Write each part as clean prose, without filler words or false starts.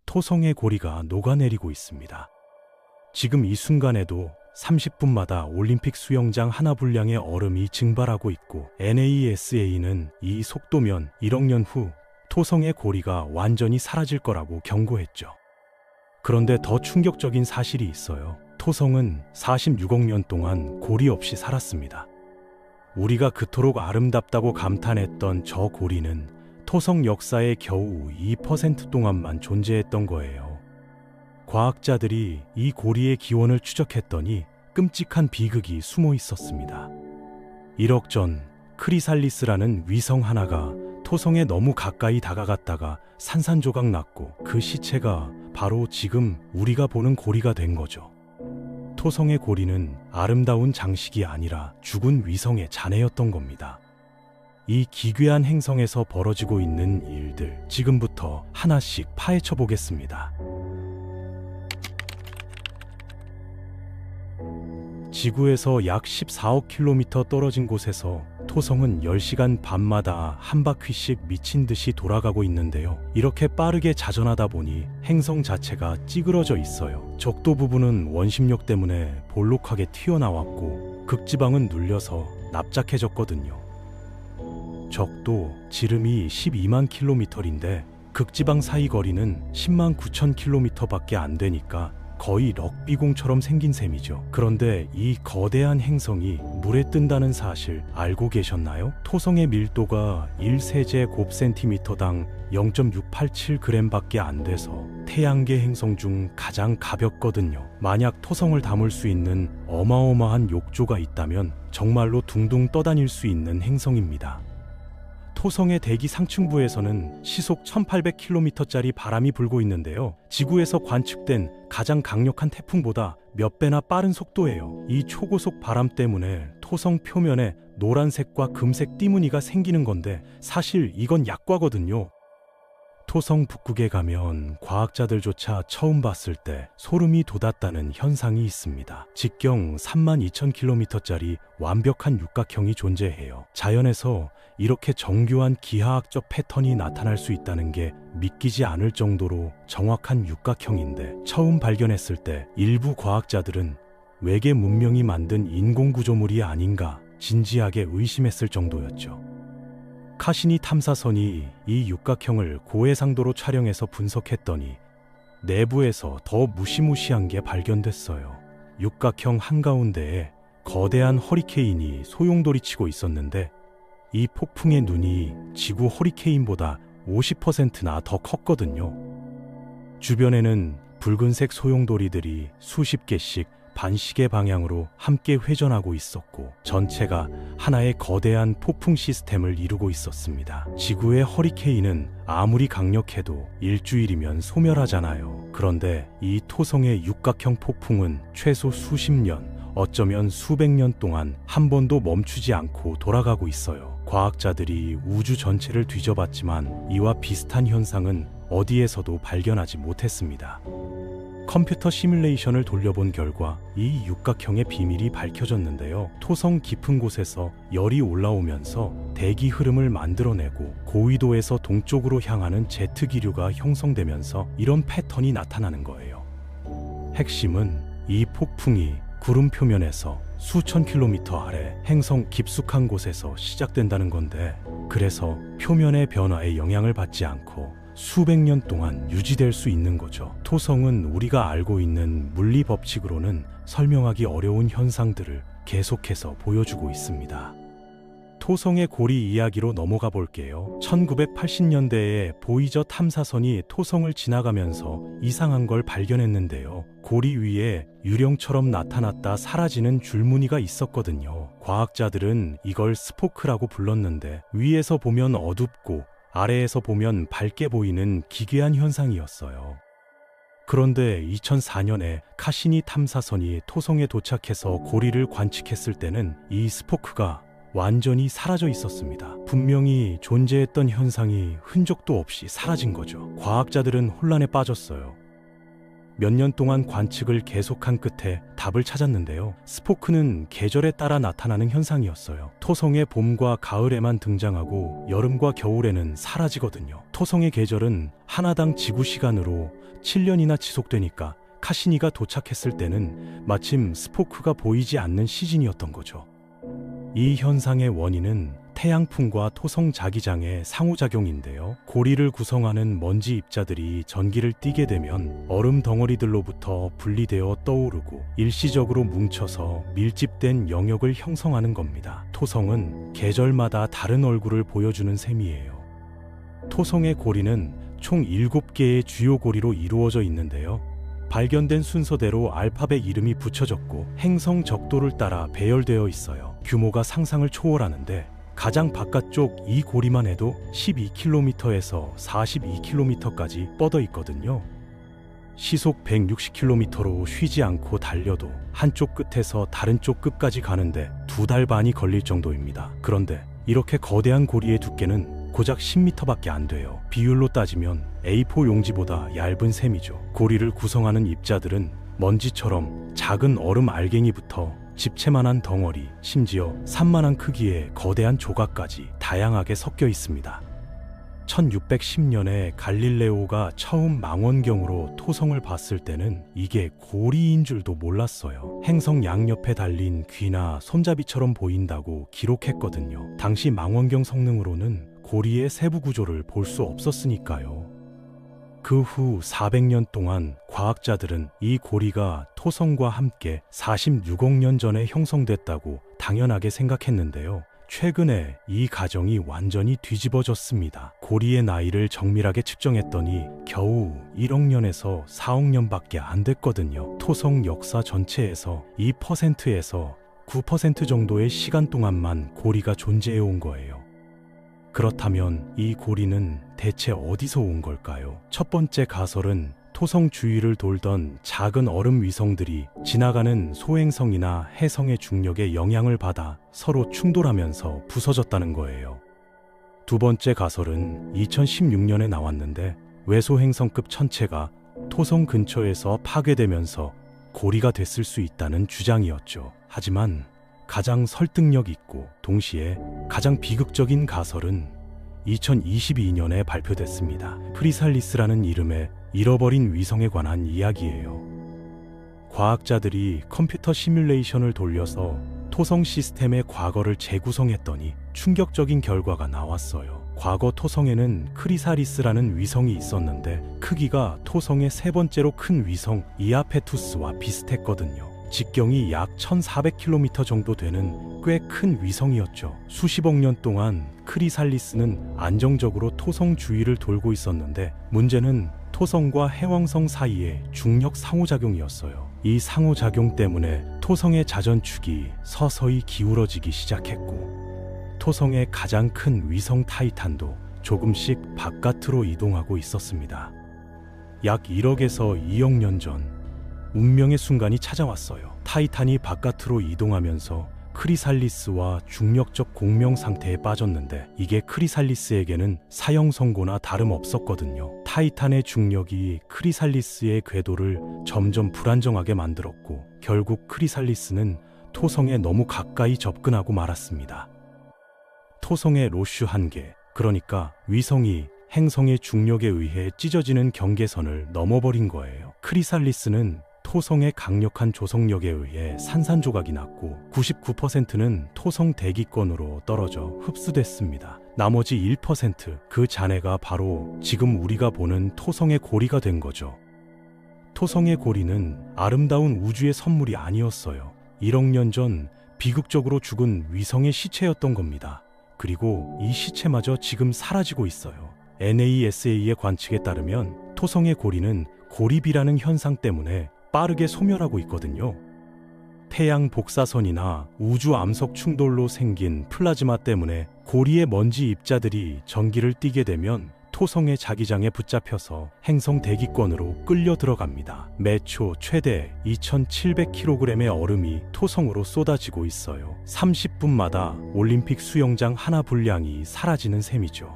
토성의 고리가 녹아내리고 있습니다. 지금 이 순간에도 30분마다 올림픽 수영장 하나 분량의 얼음이 증발하고 있고 NASA는 이 속도면 1억 년 후 토성의 고리가 완전히 사라질 거라고 경고했죠. 그런데 더 충격적인 사실이 있어요. 토성은 46억 년 동안 고리 없이 살았습니다. 우리가 그토록 아름답다고 감탄했던 저 고리는 토성 역사의 겨우 2% 동안만 존재했던 거예요. 과학자들이 이 고리의 기원을 추적했더니 끔찍한 비극이 숨어 있었습니다. 1억 전 크리살리스라는 위성 하나가 토성에 너무 가까이 다가갔다가 산산조각 났고 그 시체가 바로 지금 우리가 보는 고리가 된 거죠. 토성의 고리는 아름다운 장식이 아니라 죽은 위성의 잔해였던 겁니다. 이 기괴한 행성에서 벌어지고 있는 일들, 지금부터 하나씩 파헤쳐 보겠습니다. 지구에서 약 14억 킬로미터 떨어진 곳에서 토성은 10시간 반마다 한 바퀴씩 미친 듯이 돌아가고 있는데요. 이렇게 빠르게 자전하다 보니 행성 자체가 찌그러져 있어요. 적도 부분은 원심력 때문에 볼록하게 튀어나왔고 극지방은 눌려서 납작해졌거든요. 적도 지름이 12만 킬로미터인데 극지방 사이 거리는 10만 9천 킬로미터밖에 안 되니까 거의 럭비공처럼 생긴 셈이죠. 그런데 이 거대한 행성이 물에 뜬다는 사실 알고 계셨나요? 토성의 밀도가 1세제곱센티미터당 0.687g밖에 안 돼서 태양계 행성 중 가장 가볍거든요. 만약 토성을 담을 수 있는 어마어마한 욕조가 있다면 정말로 둥둥 떠다닐 수 있는 행성입니다. 토성의 대기 상층부에서는 시속 1800km짜리 바람이 불고 있는데요. 지구에서 관측된 가장 강력한 태풍보다 몇 배나 빠른 속도예요. 이 초고속 바람 때문에 토성 표면에 노란색과 금색 띠무늬가 생기는 건데 사실 이건 약과거든요. 토성 북극에 가면 과학자들조차 처음 봤을 때 소름이 돋았다는 현상이 있습니다. 직경 32,000km짜리 완벽한 육각형이 존재해요. 자연에서 이렇게 정교한 기하학적 패턴이 나타날 수 있다는 게 믿기지 않을 정도로 정확한 육각형인데 처음 발견했을 때 일부 과학자들은 외계 문명이 만든 인공구조물이 아닌가 진지하게 의심했을 정도였죠. 카시니 탐사선이 이 육각형을 고해상도로 촬영해서 분석했더니 내부에서 더 무시무시한 게 발견됐어요. 육각형 한가운데에 거대한 허리케인이 소용돌이치고 있었는데 이 폭풍의 눈이 지구 허리케인보다 50%나 더 컸거든요. 주변에는 붉은색 소용돌이들이 수십 개씩 반시계 방향으로 함께 회전하고 있었고 전체가 하나의 거대한 폭풍 시스템을 이루고 있었습니다. 지구의 허리케인은 아무리 강력해도 일주일이면 소멸하잖아요. 그런데 이 토성의 육각형 폭풍은 최소 수십 년, 어쩌면 수백 년 동안 한 번도 멈추지 않고 돌아가고 있어요. 과학자들이 우주 전체를 뒤져봤지만 이와 비슷한 현상은 어디에서도 발견하지 못했습니다. 컴퓨터 시뮬레이션을 돌려본 결과 이 육각형의 비밀이 밝혀졌는데요. 토성 깊은 곳에서 열이 올라오면서 대기 흐름을 만들어내고 고위도에서 동쪽으로 향하는 제트 기류가 형성되면서 이런 패턴이 나타나는 거예요. 핵심은 이 폭풍이 구름 표면에서 수천 킬로미터 아래 행성 깊숙한 곳에서 시작된다는 건데 그래서 표면의 변화에 영향을 받지 않고 수백 년 동안 유지될 수 있는 거죠. 토성은 우리가 알고 있는 물리 법칙으로는 설명하기 어려운 현상들을 계속해서 보여주고 있습니다. 토성의 고리 이야기로 넘어가 볼게요. 1980년대에 보이저 탐사선이 토성을 지나가면서 이상한 걸 발견했는데요. 고리 위에 유령처럼 나타났다 사라지는 줄무늬가 있었거든요. 과학자들은 이걸 스포크라고 불렀는데 위에서 보면 어둡고 아래에서 보면 밝게 보이는 기괴한 현상이었어요. 그런데 2004년에 카시니 탐사선이 토성에 도착해서 고리를 관측했을 때는 이 스포크가 완전히 사라져 있었습니다. 분명히 존재했던 현상이 흔적도 없이 사라진 거죠. 과학자들은 혼란에 빠졌어요. 몇 년 동안 관측을 계속한 끝에 답을 찾았는데요. 스포크는 계절에 따라 나타나는 현상이었어요. 토성의 봄과 가을에만 등장하고 여름과 겨울에는 사라지거든요. 토성의 계절은 하나당 지구 시간으로 7년이나 지속되니까 카시니가 도착했을 때는 마침 스포크가 보이지 않는 시즌이었던 거죠. 이 현상의 원인은 태양풍과 토성 자기장의 상호작용인데요. 고리를 구성하는 먼지 입자들이 전기를 띠게 되면 얼음 덩어리들로부터 분리되어 떠오르고 일시적으로 뭉쳐서 밀집된 영역을 형성하는 겁니다. 토성은 계절마다 다른 얼굴을 보여주는 셈이에요. 토성의 고리는 총 7개의 주요 고리로 이루어져 있는데요. 발견된 순서대로 알파벳 이름이 붙여졌고 행성 적도를 따라 배열되어 있어요. 규모가 상상을 초월하는데 가장 바깥쪽 이 고리만 해도 12km에서 42km까지 뻗어 있거든요. 시속 160km로 쉬지 않고 달려도 한쪽 끝에서 다른 쪽 끝까지 가는데 2달 반이 걸릴 정도입니다. 그런데 이렇게 거대한 고리의 두께는 고작 10m밖에 안 돼요. 비율로 따지면 A4 용지보다 얇은 셈이죠. 고리를 구성하는 입자들은 먼지처럼 작은 얼음 알갱이부터 집채만한 덩어리, 심지어 산만한 크기의 거대한 조각까지 다양하게 섞여 있습니다. 1610년에 갈릴레오가 처음 망원경으로 토성을 봤을 때는 이게 고리인 줄도 몰랐어요. 행성 양옆에 달린 귀나 손잡이처럼 보인다고 기록했거든요. 당시 망원경 성능으로는 고리의 세부 구조를 볼 수 없었으니까요. 그 후 400년 동안 과학자들은 이 고리가 토성과 함께 46억 년 전에 형성됐다고 당연하게 생각했는데요. 최근에 이 가정이 완전히 뒤집어졌습니다. 고리의 나이를 정밀하게 측정했더니 겨우 1억 년에서 4억 년밖에 안 됐거든요. 토성 역사 전체에서 2%에서 9% 정도의 시간 동안만 고리가 존재해 온 거예요. 그렇다면 이 고리는 대체 어디서 온 걸까요? 첫 번째 가설은 토성 주위를 돌던 작은 얼음 위성들이 지나가는 소행성이나 해성의 중력에 영향을 받아 서로 충돌하면서 부서졌다는 거예요. 두 번째 가설은 2016년에 나왔는데 외소행성급 천체가 토성 근처에서 파괴되면서 고리가 됐을 수 있다는 주장이었죠. 하지만 가장 설득력 있고 동시에 가장 비극적인 가설은 2022년에 발표됐습니다. 크리살리스라는 이름의 잃어버린 위성에 관한 이야기예요. 과학자들이 컴퓨터 시뮬레이션을 돌려서 토성 시스템의 과거를 재구성했더니 충격적인 결과가 나왔어요. 과거 토성에는 크리사리스라는 위성이 있었는데 크기가 토성의 세 번째로 큰 위성 이아페투스와 비슷했거든요. 직경이 약 1400km 정도 되는 꽤 큰 위성이었죠. 수십억 년 동안 크리살리스는 안정적으로 토성 주위를 돌고 있었는데 문제는 토성과 해왕성 사이의 중력 상호작용이었어요. 이 상호작용 때문에 토성의 자전축이 서서히 기울어지기 시작했고 토성의 가장 큰 위성 타이탄도 조금씩 바깥으로 이동하고 있었습니다. 약 1억에서 2억 년 전 운명의 순간이 찾아왔어요. 타이탄이 바깥으로 이동하면서 크리살리스와 중력적 공명 상태에 빠졌는데 이게 크리살리스에게는 사형선고나 다름없었거든요. 타이탄의 중력이 크리살리스의 궤도를 점점 불안정하게 만들었고 결국 크리살리스는 토성에 너무 가까이 접근하고 말았습니다. 토성의 로슈 한계, 그러니까 위성이 행성의 중력에 의해 찢어지는 경계선을 넘어버린 거예요. 크리살리스는 토성의 강력한 조성력에 의해 산산조각이 났고 99%는 토성 대기권으로 떨어져 흡수됐습니다. 나머지 1%, 그 잔해가 바로 지금 우리가 보는 토성의 고리가 된 거죠. 토성의 고리는 아름다운 우주의 선물이 아니었어요. 1억 년 전 비극적으로 죽은 위성의 시체였던 겁니다. 그리고 이 시체마저 지금 사라지고 있어요. NASA의 관측에 따르면 토성의 고리는 고리비라는 현상 때문에 빠르게 소멸하고 있거든요. 태양 복사선이나 우주 암석 충돌로 생긴 플라즈마 때문에 고리의 먼지 입자들이 전기를 띠게 되면 토성의 자기장에 붙잡혀서 행성 대기권으로 끌려 들어갑니다. 매초 최대 2700kg의 얼음이 토성으로 쏟아지고 있어요. 30분마다 올림픽 수영장 하나 분량이 사라지는 셈이죠.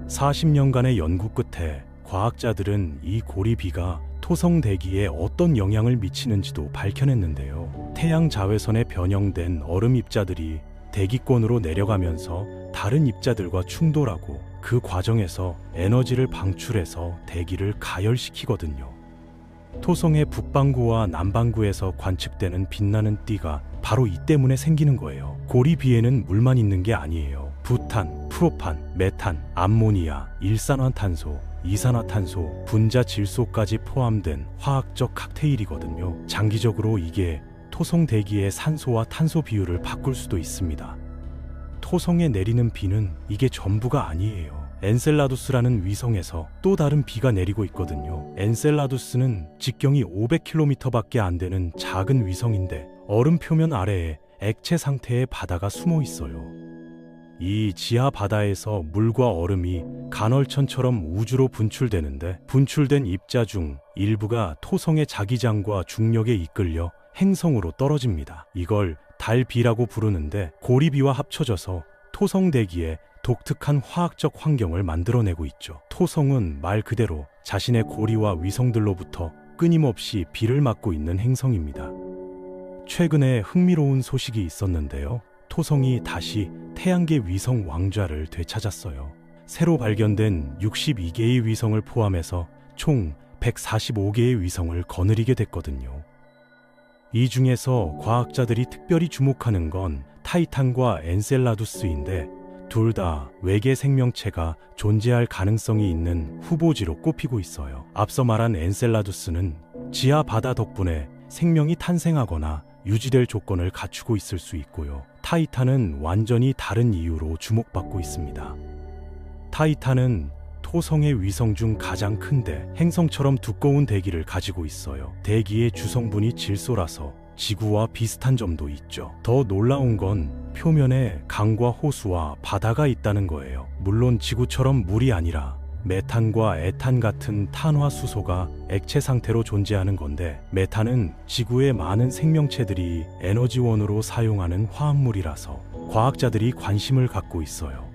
40년간의 연구 끝에 과학자들은 이 고리비가 토성 대기에 어떤 영향을 미치는지도 밝혀냈는데요. 태양 자외선에 변형된 얼음 입자들이 대기권으로 내려가면서 다른 입자들과 충돌하고 그 과정에서 에너지를 방출해서 대기를 가열시키거든요. 토성의 북반구와 남반구에서 관측되는 빛나는 띠가 바로 이 때문에 생기는 거예요. 고리 비에는 물만 있는 게 아니에요. 부탄, 프로판, 메탄, 암모니아, 일산화탄소, 이산화탄소, 분자질소까지 포함된 화학적 칵테일이거든요. 장기적으로 이게 토성 대기의 산소와 탄소 비율을 바꿀 수도 있습니다. 토성에 내리는 비는 이게 전부가 아니에요. 엔셀라두스라는 위성에서 또 다른 비가 내리고 있거든요. 엔셀라두스는 직경이 500km밖에 안 되는 작은 위성인데 얼음 표면 아래에 액체 상태의 바다가 숨어 있어요. 이 지하 바다에서 물과 얼음이 간헐천처럼 우주로 분출되는데 분출된 입자 중 일부가 토성의 자기장과 중력에 이끌려 행성으로 떨어집니다. 이걸 달비라고 부르는데 고리비와 합쳐져서 토성 대기에 독특한 화학적 환경을 만들어내고 있죠. 토성은 말 그대로 자신의 고리와 위성들로부터 끊임없이 비를 맞고 있는 행성입니다. 최근에 흥미로운 소식이 있었는데요. 토성이 다시 태양계 위성 왕좌를 되찾았어요. 새로 발견된 62개의 위성을 포함해서 총 145개의 위성을 거느리게 됐거든요. 이 중에서 과학자들이 특별히 주목하는 건 타이탄과 엔셀라두스인데 둘 다 외계 생명체가 존재할 가능성이 있는 후보지로 꼽히고 있어요. 앞서 말한 엔셀라두스는 지하 바다 덕분에 생명이 탄생하거나 유지될 조건을 갖추고 있을 수 있고요. 타이탄은 완전히 다른 이유로 주목받고 있습니다. 타이탄은 토성의 위성 중 가장 큰데 행성처럼 두꺼운 대기를 가지고 있어요. 대기의 주성분이 질소라서 지구와 비슷한 점도 있죠. 더 놀라운 건 표면에 강과 호수와 바다가 있다는 거예요. 물론 지구처럼 물이 아니라 메탄과 에탄 같은 탄화수소가 액체 상태로 존재하는 건데 메탄은 지구의 많은 생명체들이 에너지원으로 사용하는 화합물이라서 과학자들이 관심을 갖고 있어요.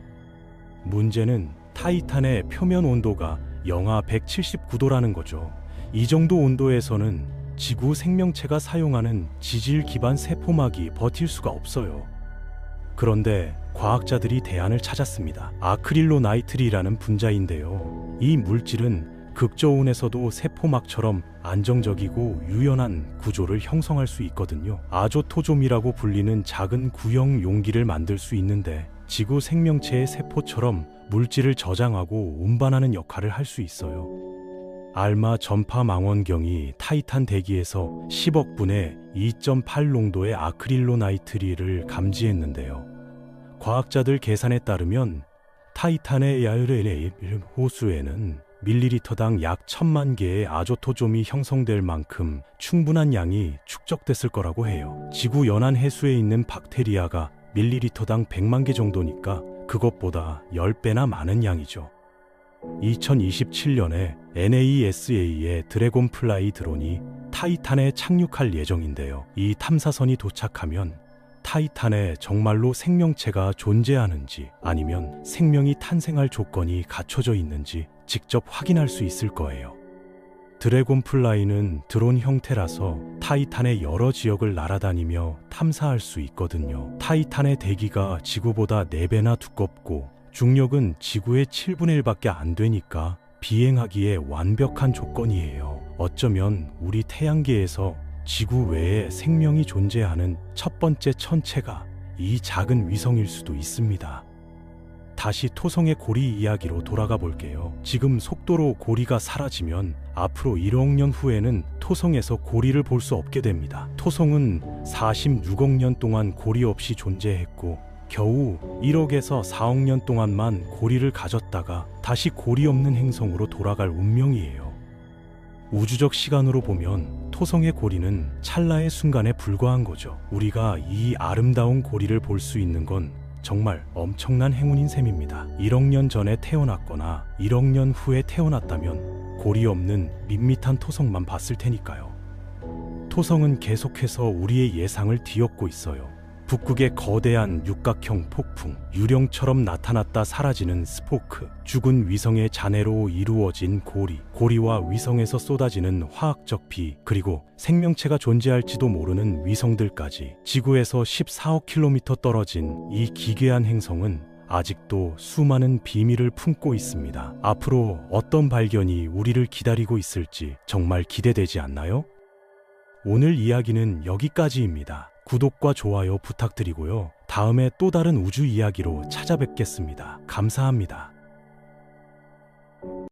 문제는 타이탄의 표면 온도가 영하 179도라는 거죠. 이 정도 온도에서는 지구 생명체가 사용하는 지질 기반 세포막이 버틸 수가 없어요. 그런데 과학자들이 대안을 찾았습니다. 아크릴로나이트리라는 분자인데요. 이 물질은 극저온에서도 세포막처럼 안정적이고 유연한 구조를 형성할 수 있거든요. 아조토좀이라고 불리는 작은 구형 용기를 만들 수 있는데 지구 생명체의 세포처럼 물질을 저장하고 운반하는 역할을 할 수 있어요. 알마 전파 망원경이 타이탄 대기에서 10억 분의 2.8 농도의 아크릴로나이트리를 감지했는데요. 과학자들 계산에 따르면 타이탄의 야유레 호수에는 밀리리터당 약 1000만 개의 아조토좀이 형성될 만큼 충분한 양이 축적됐을 거라고 해요. 지구 연안 해수에 있는 박테리아가 밀리리터당 100만 개 정도니까 그것보다 10배나 많은 양이죠. 2027년에 NASA의 드래곤플라이 드론이 타이탄에 착륙할 예정인데요. 이 탐사선이 도착하면 타이탄에 정말로 생명체가 존재하는지 아니면 생명이 탄생할 조건이 갖춰져 있는지 직접 확인할 수 있을 거예요. 드래곤플라이는 드론 형태라서 타이탄의 여러 지역을 날아다니며 탐사할 수 있거든요. 타이탄의 대기가 지구보다 4배나 두껍고 중력은 지구의 7분의 1밖에 안 되니까 비행하기에 완벽한 조건이에요. 어쩌면 우리 태양계에서 지구 외에 생명이 존재하는 첫 번째 천체가 이 작은 위성일 수도 있습니다. 다시 토성의 고리 이야기로 돌아가 볼게요. 지금 속도로 고리가 사라지면 앞으로 1억 년 후에는 토성에서 고리를 볼 수 없게 됩니다. 토성은 46억 년 동안 고리 없이 존재했고 겨우 1억에서 4억 년 동안만 고리를 가졌다가 다시 고리 없는 행성으로 돌아갈 운명이에요. 우주적 시간으로 보면 토성의 고리는 찰나의 순간에 불과한 거죠. 우리가 이 아름다운 고리를 볼 수 있는 건 정말 엄청난 행운인 셈입니다. 1억 년 전에 태어났거나 1억 년 후에 태어났다면 고리 없는 밋밋한 토성만 봤을 테니까요. 토성은 계속해서 우리의 예상을 뒤엎고 있어요. 북극의 거대한 육각형 폭풍, 유령처럼 나타났다 사라지는 스포크, 죽은 위성의 잔해로 이루어진 고리와 위성에서 쏟아지는 화학적 비, 그리고 생명체가 존재할지도 모르는 위성들까지. 지구에서 14억 킬로미터 떨어진 이 기괴한 행성은 아직도 수많은 비밀을 품고 있습니다. 앞으로 어떤 발견이 우리를 기다리고 있을지 정말 기대되지 않나요? 오늘 이야기는 여기까지입니다. 구독과 좋아요 부탁드리고요. 다음에 또 다른 우주 이야기로 찾아뵙겠습니다. 감사합니다.